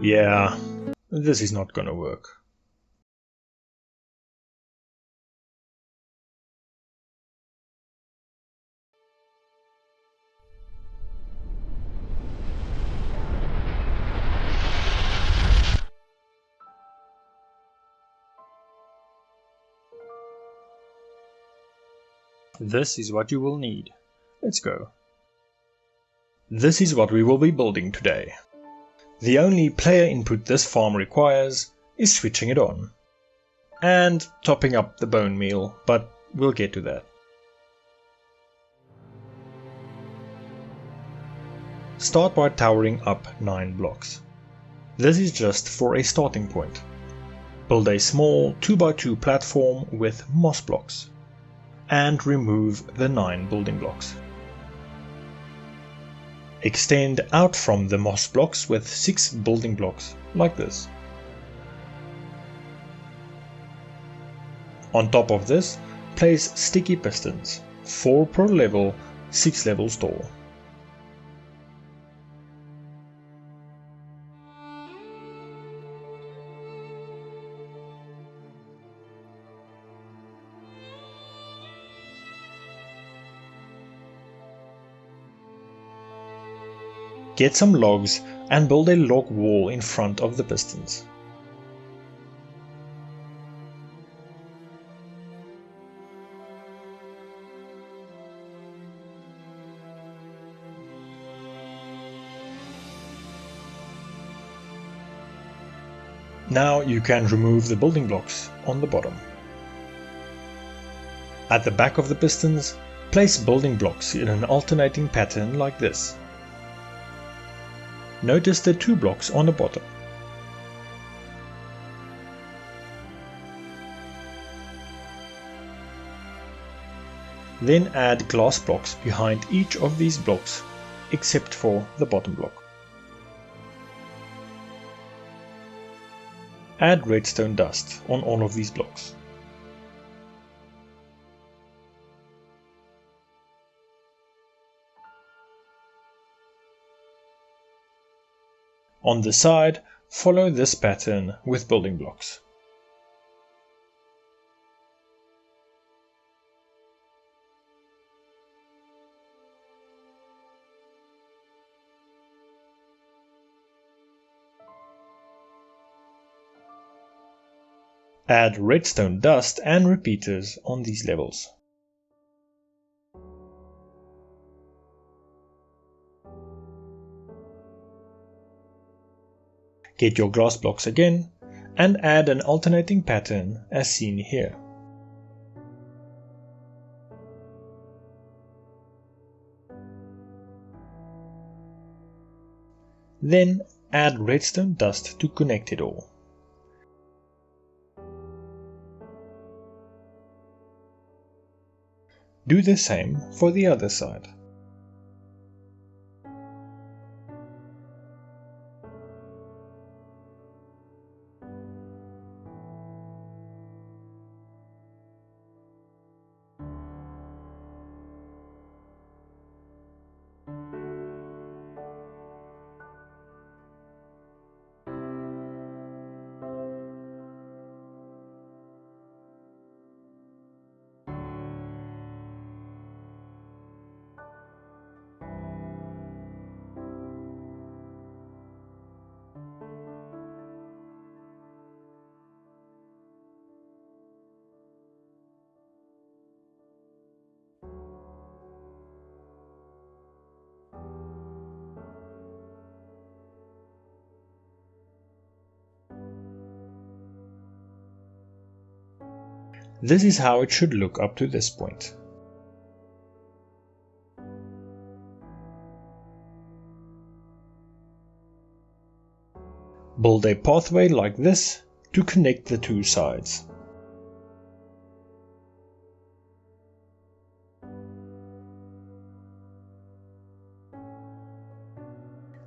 Yeah, this is not gonna work. This is what you will need. Let's go. This is what we will be building today. The only player input this farm requires is switching it on. And topping up the bone meal, but we'll get to that. Start by towering up 9 blocks. This is just for a starting point. Build a small 2x2 platform with moss blocks. And remove the 9 building blocks. Extend out from the moss blocks with 6 building blocks, like this. On top of this, place sticky pistons, 4 per level, 6 levels tall. Get some logs and build a log wall in front of the pistons. Now you can remove the building blocks on the bottom. At the back of the pistons, place building blocks in an alternating pattern like this. Notice the 2 blocks on the bottom. Then add glass blocks behind each of these blocks, except for the bottom block. Add redstone dust on all of these blocks. On the side, follow this pattern with building blocks. Add redstone dust and repeaters on these levels. Get your glass blocks again and add an alternating pattern as seen here. Then add redstone dust to connect it all. Do the same for the other side. This is how it should look up to this point. Build a pathway like this to connect the 2 sides.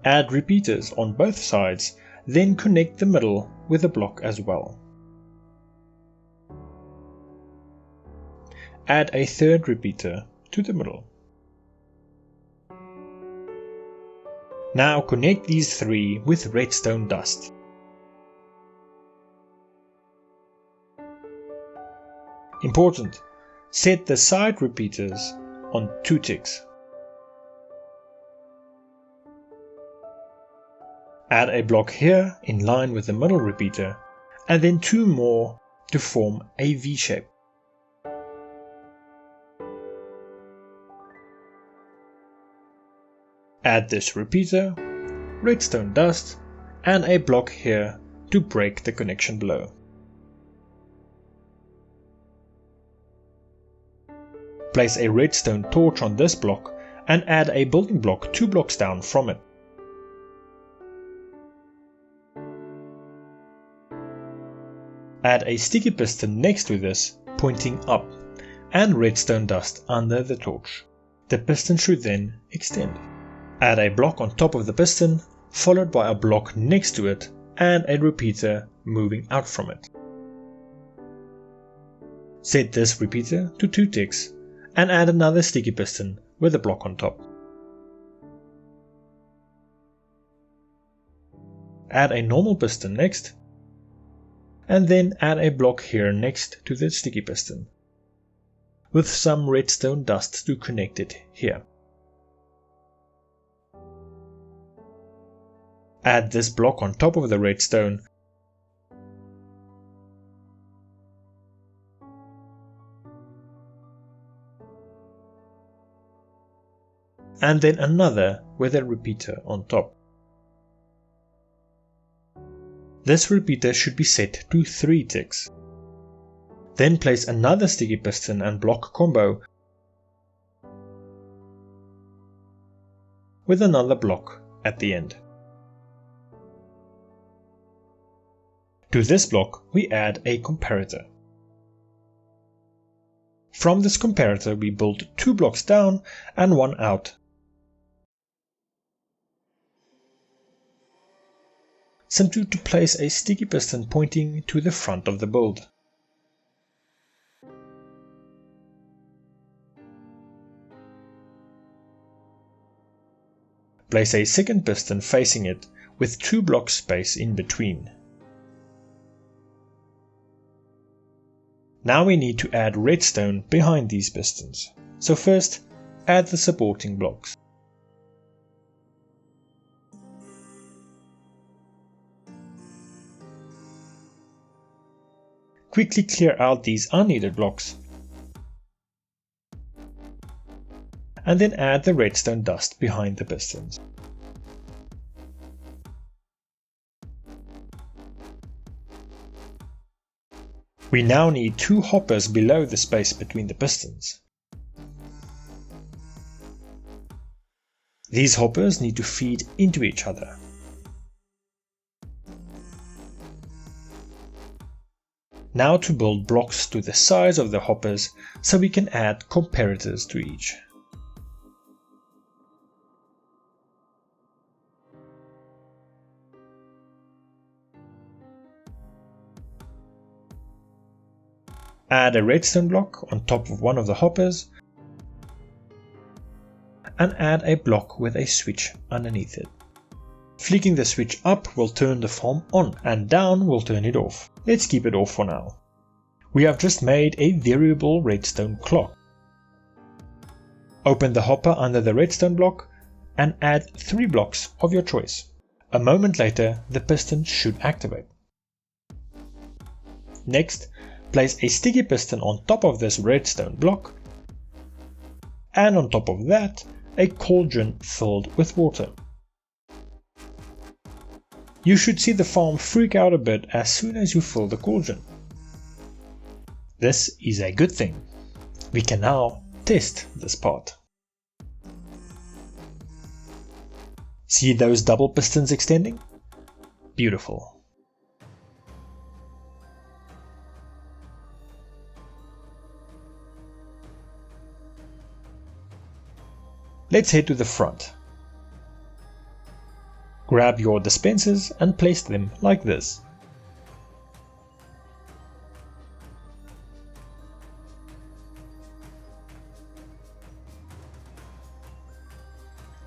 Add repeaters on both sides, then connect the middle with a block as well. Add a 3rd repeater to the middle. Now connect these three with redstone dust. Important: set the side repeaters on 2 ticks. Add a block here in line with the middle repeater, and then 2 more to form a V shape. Add this repeater, redstone dust, and a block here to break the connection below. Place a redstone torch on this block and add a building block 2 blocks down from it. Add a sticky piston next to this, pointing up, and redstone dust under the torch. The piston should then extend. Add a block on top of the piston, followed by a block next to it, and a repeater moving out from it. Set this repeater to 2 ticks, and add another sticky piston with a block on top. Add a normal piston next, and then add a block here next to the sticky piston, with some redstone dust to connect it here. Add this block on top of the redstone, and then another with a repeater on top. This repeater should be set to 3 ticks. Then place another sticky piston and block combo with another block at the end. To this block we add a comparator. From this comparator we build 2 blocks down and 1 out. Simply to place a sticky piston pointing to the front of the build. Place a second piston facing it with 2 blocks space in between. Now we need to add redstone behind these pistons. So first, add the supporting blocks. Quickly clear out these unneeded blocks, and then add the redstone dust behind the pistons. We now need 2 hoppers below the space between the pistons. These hoppers need to feed into each other. Now to build blocks to the size of the hoppers so we can add comparators to each. Add a redstone block on top of one of the hoppers and add a block with a switch underneath it. Flicking the switch up will turn the farm on and down will turn it off. Let's keep it off for now. We have just made a variable redstone clock. Open the hopper under the redstone block and add 3 blocks of your choice. A moment later the piston should activate. Next, place a sticky piston on top of this redstone block, and on top of that a cauldron filled with water. You should see the farm freak out a bit as soon as you fill the cauldron. This is a good thing. We can now test this part. See those double pistons extending? Beautiful. Let's head to the front. Grab your dispensers and place them like this.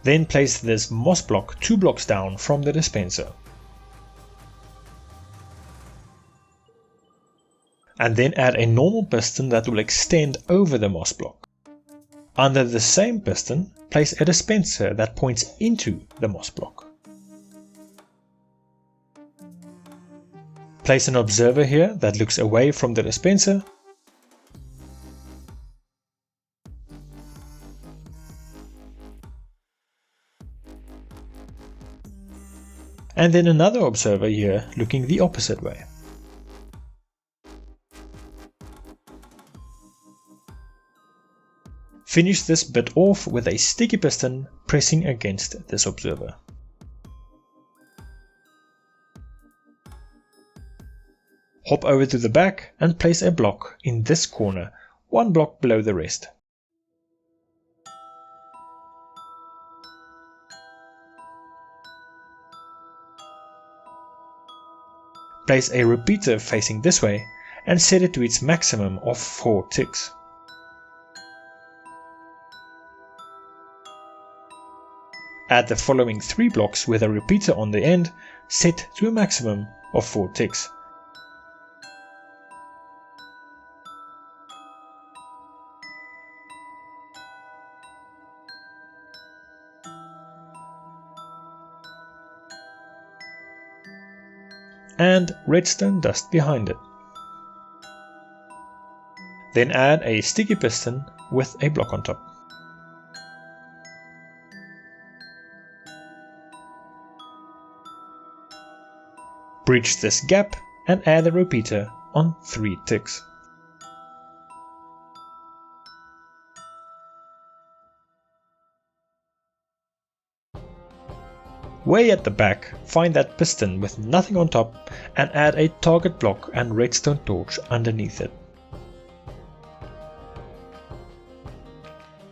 Then place this moss block 2 blocks down from the dispenser. And then add a normal piston that will extend over the moss block. Under the same piston, place a dispenser that points into the moss block. Place an observer here that looks away from the dispenser. And then another observer here looking the opposite way. Finish this bit off with a sticky piston pressing against this observer. Hop over to the back and place a block in this corner, 1 block below the rest. Place a repeater facing this way and set it to its maximum of 4 ticks. Add the following 3 blocks with a repeater on the end, set to a maximum of 4 ticks. And redstone dust behind it. Then add a sticky piston with a block on top. Breach this gap and add a repeater on 3 ticks. Way at the back, find that piston with nothing on top and add a target block and redstone torch underneath it.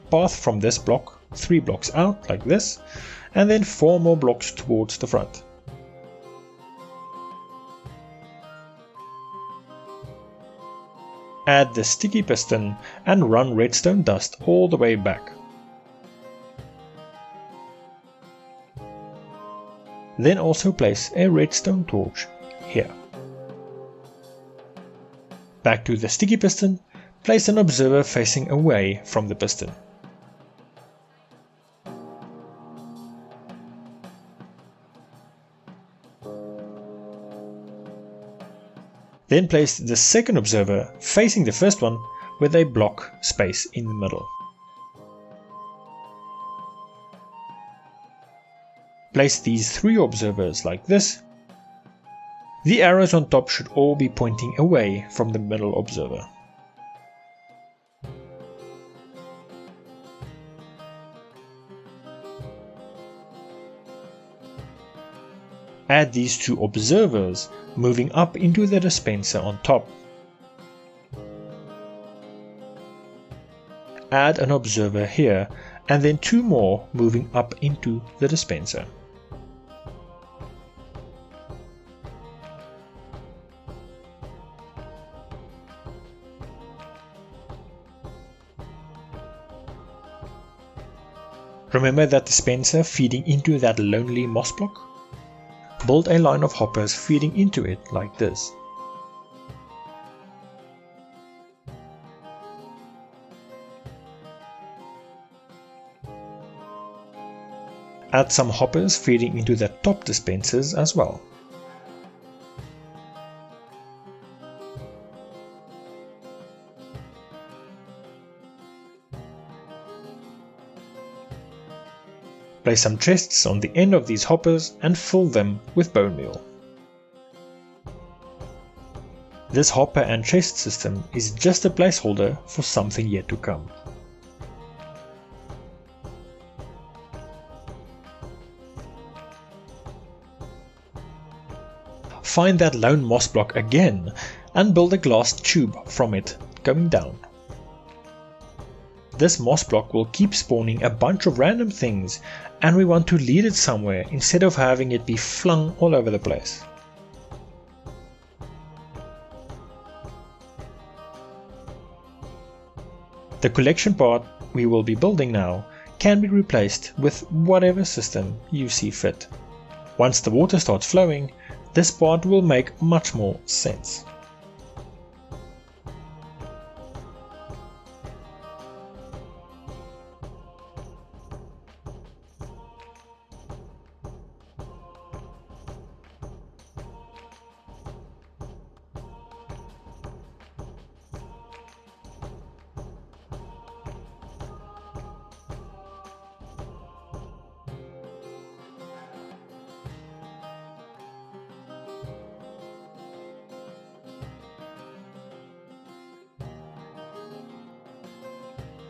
Path from this block 3 blocks out like this, and then 4 more blocks towards the front. Add the sticky piston and run redstone dust all the way back. Then also place a redstone torch here. Back to the sticky piston, place an observer facing away from the piston. Then place the second observer facing the first one with a block space in the middle. Place these 3 observers like this. The arrows on top should all be pointing away from the middle observer. Add these 2 observers moving up into the dispenser on top. Add an observer here and then 2 more moving up into the dispenser. Remember that dispenser feeding into that lonely moss block? Build a line of hoppers feeding into it like this. Add some hoppers feeding into the top dispensers as well. Place some chests on the end of these hoppers and fill them with bone meal. This hopper and chest system is just a placeholder for something yet to come. Find that lone moss block again and build a glass tube from it going down. This moss block will keep spawning a bunch of random things, and we want to lead it somewhere instead of having it be flung all over the place. The collection part we will be building now can be replaced with whatever system you see fit. Once the water starts flowing, this part will make much more sense.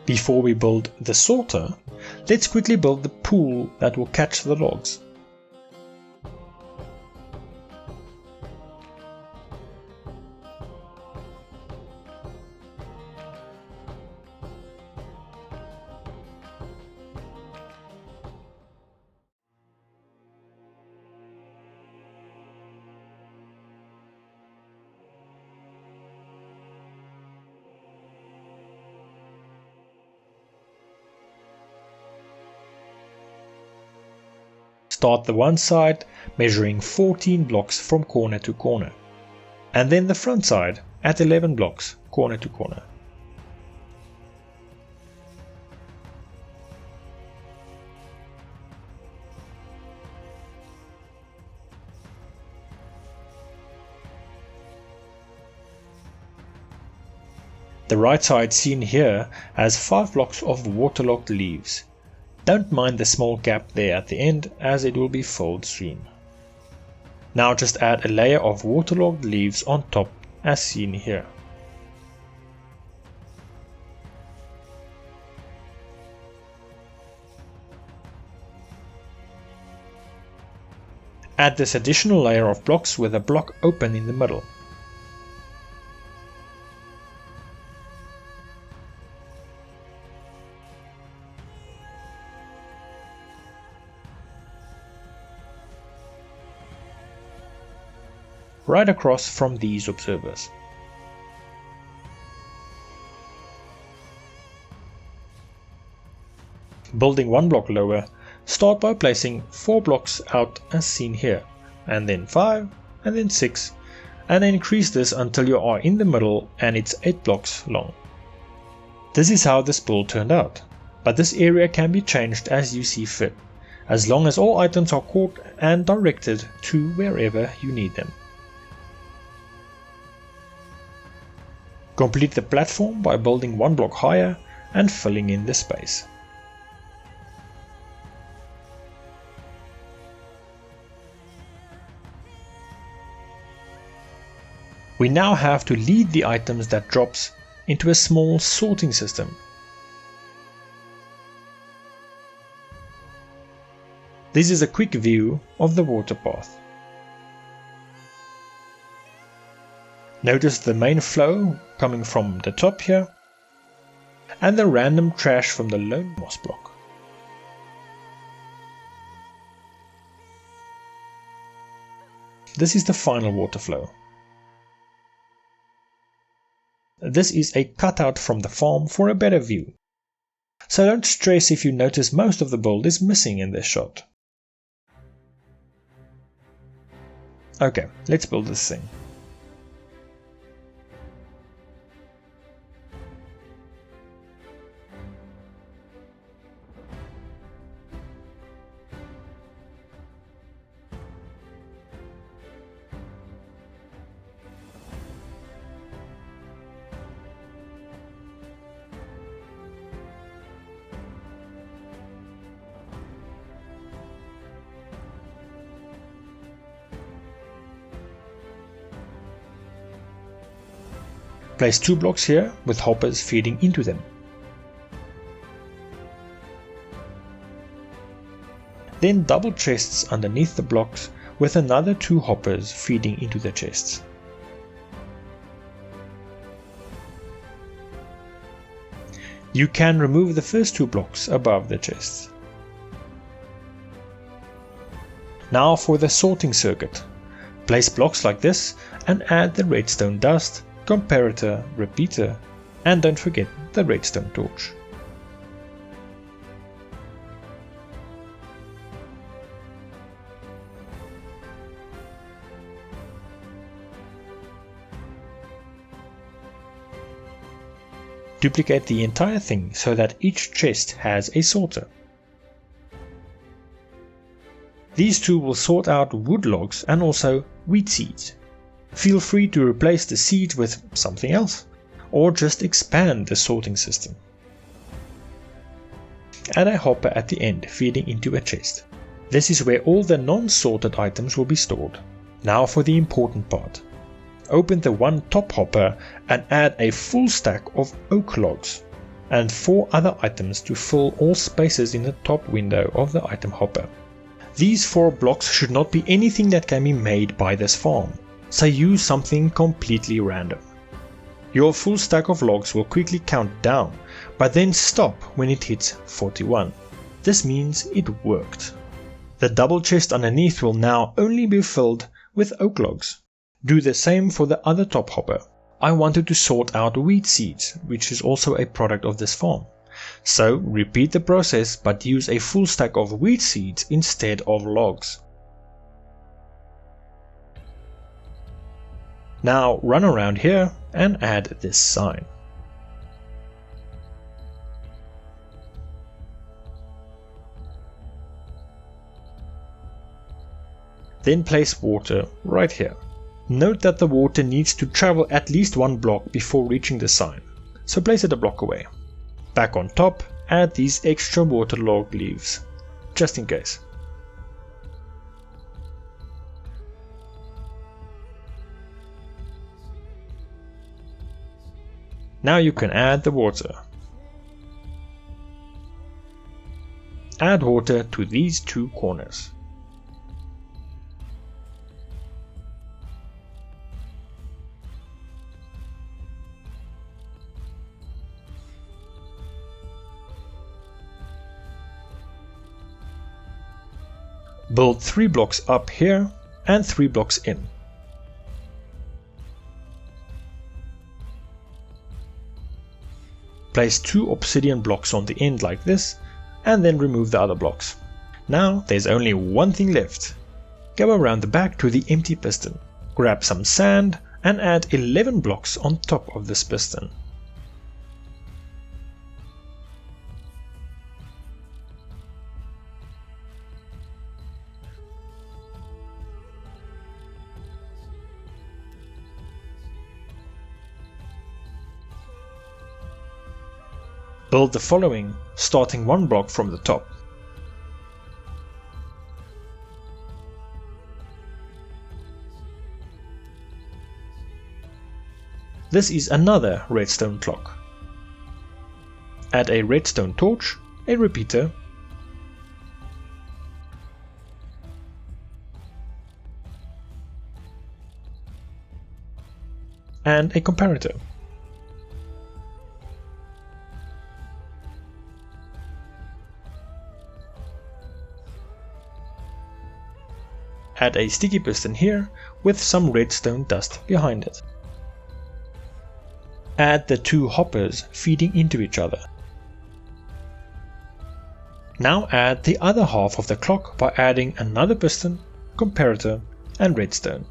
Before we build the sorter, let's quickly build the pool that will catch the logs. Start the one side, measuring 14 blocks from corner to corner, and then the front side at 11 blocks corner to corner. The right side seen here has 5 blocks of waterlogged leaves. Don't mind the small gap there at the end, as it will be filled soon. Now just add a layer of waterlogged leaves on top, as seen here. Add this additional layer of blocks with a block open in the middle. Right across from these observers. Building one block lower, start by placing 4 blocks out as seen here, and then 5, and then 6, and then increase this until you are in the middle and it's 8 blocks long. This is how this build turned out, but this area can be changed as you see fit, as long as all items are caught and directed to wherever you need them. Complete the platform by building one block higher and filling in the space. We now have to lead the items that drops into a small sorting system. This is a quick view of the water path. Notice the main flow coming from the top here, and the random trash from the lone moss block. This is the final water flow. This is a cutout from the farm for a better view, so don't stress if you notice most of the build is missing in this shot. Okay, let's build this thing. Place 2 blocks here with hoppers feeding into them. Then double chests underneath the blocks with another 2 hoppers feeding into the chests. You can remove the first 2 blocks above the chests. Now for the sorting circuit. Place blocks like this and add the redstone dust, comparator, repeater, and don't forget the redstone torch. Duplicate the entire thing so that each chest has a sorter. These two will sort out wood logs and also wheat seeds. Feel free to replace the seeds with something else, or just expand the sorting system. Add a hopper at the end feeding into a chest. This is where all the non-sorted items will be stored. Now for the important part. Open the one top hopper and add a full stack of oak logs and 4 other items to fill all spaces in the top window of the item hopper. These 4 blocks should not be anything that can be made by this farm, so use something completely random. Your full stack of logs will quickly count down, but then stop when it hits 41. This means it worked. The double chest underneath will now only be filled with oak logs. Do the same for the other top hopper. I wanted to sort out wheat seeds, which is also a product of this farm. So repeat the process, but use a full stack of wheat seeds instead of logs. Now run around here and add this sign. Then place water right here. Note that the water needs to travel at least 1 block before reaching the sign, so place it a block away. Back on top, add these extra waterlogged leaves, just in case. Now you can add the water. Add water to these 2 corners. Build 3 blocks up here and 3 blocks in. Place 2 obsidian blocks on the end like this, and then remove the other blocks. Now there's only one thing left. Go around the back to the empty piston, grab some sand and add 11 blocks on top of this piston. Build the following, starting 1 block from the top. This is another redstone clock. Add a redstone torch, a repeater, and a comparator. Add a sticky piston here with some redstone dust behind it. Add the 2 hoppers feeding into each other. Now add the other half of the clock by adding another piston, comparator and redstone.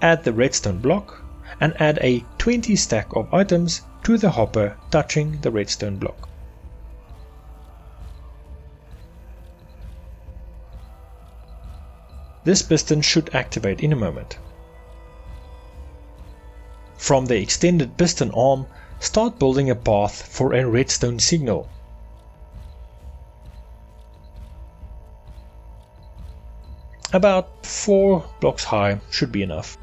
Add the redstone block and add a 20 stack of items to the hopper touching the redstone block. This piston should activate in a moment. From the extended piston arm, start building a path for a redstone signal. About 4 blocks high should be enough.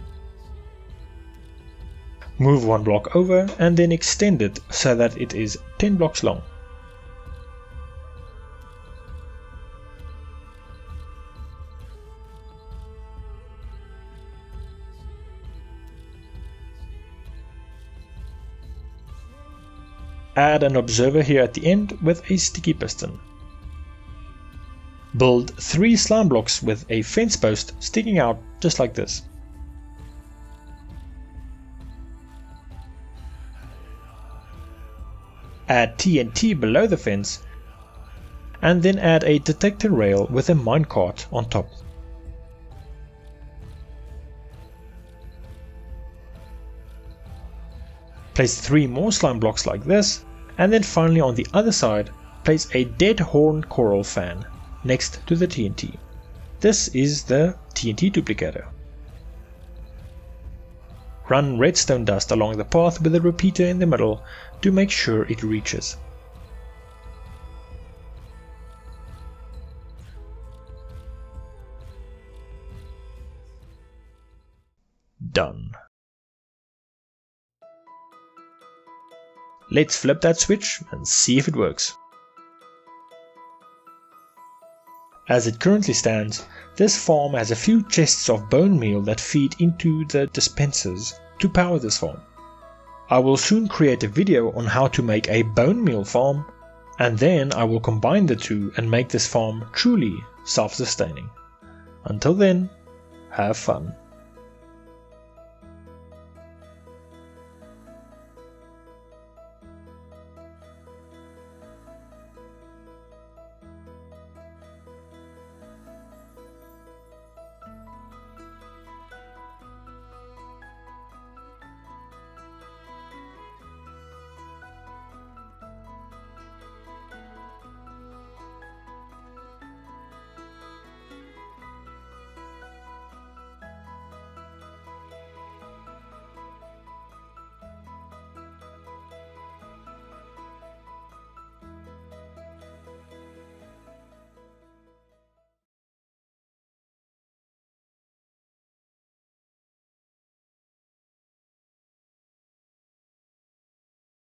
Move 1 block over and then extend it so that it is 10 blocks long. Add an observer here at the end with a sticky piston. Build 3 slime blocks with a fence post sticking out just like this. Add TNT below the fence and then add a detector rail with a minecart on top. Place 3 more slime blocks like this, and then finally on the other side place a dead horn coral fan next to the TNT. This is the TNT duplicator. Run redstone dust along the path with a repeater in the middle to make sure it reaches. Done. Let's flip that switch and see if it works. As it currently stands, this farm has a few chests of bone meal that feed into the dispensers to power this farm. I will soon create a video on how to make a bone meal farm, and then I will combine the two and make this farm truly self-sustaining. Until then, have fun.